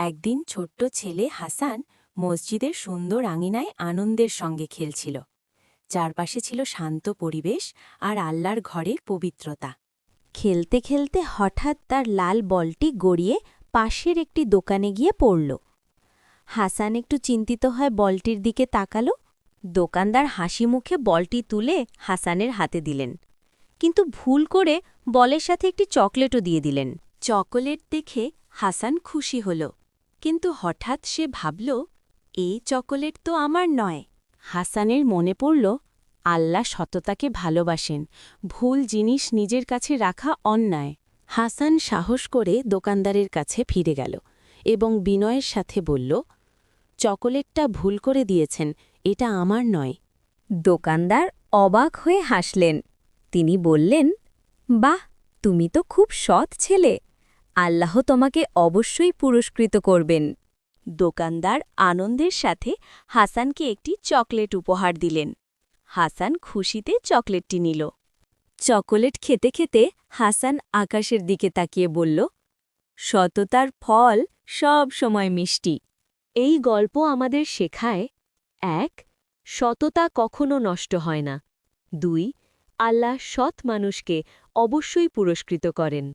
একদিন ছোট্ট ছেলে হাসান মসজিদের সুন্দর আঙিনায় আনন্দের সঙ্গে খেলছিল। চারপাশে ছিল শান্ত পরিবেশ আর আল্লাহর ঘরের পবিত্রতা। খেলতে খেলতে হঠাৎ তার লাল বলটি গড়িয়ে পাশের একটি দোকানে গিয়ে পড়ল। হাসান একটু চিন্তিত হয়ে বলটির দিকে তাকালো। দোকানদার হাসি মুখে বলটি তুলে হাসানের হাতে দিলেন, কিন্তু ভুল করে বলের সাথে একটি চকলেটও দিয়ে দিলেন। চকোলেট দেখে হাসান খুশি হল, কিন্তু হঠাৎ সে ভাবল, এই চকোলেট তো আমার নয়। হাসানের মনে পড়ল, আল্লাহ সততাকে ভালোবাসেন, ভুল জিনিস নিজের কাছে রাখা অন্যায়। হাসান সাহস করে দোকানদারের কাছে ফিরে গেল এবং বিনয়ের সাথে বলল, চকোলেটটা ভুল করে দিয়েছেন, এটা আমার নয়। দোকানদার অবাক হয়ে হাসলেন। তিনি বললেন, বাহ, তুমি তো খুব সৎ ছেলে, আল্লাহ তোমাকে অবশ্যই পুরস্কৃত করবেন। দোকানদার আনন্দের সাথে হাসানকে একটি চকলেট উপহার দিলেন। হাসান খুশিতে চকলেটটি নিল। চকোলেট খেতে খেতে হাসান আকাশের দিকে তাকিয়ে বলল, সততার ফল সব সময় মিষ্টি। এই গল্প আমাদের শেখায়, ১. সততা কখনো নষ্ট হয় না। ২. আল্লাহ সৎ মানুষকে অবশ্যই পুরস্কৃত করেন।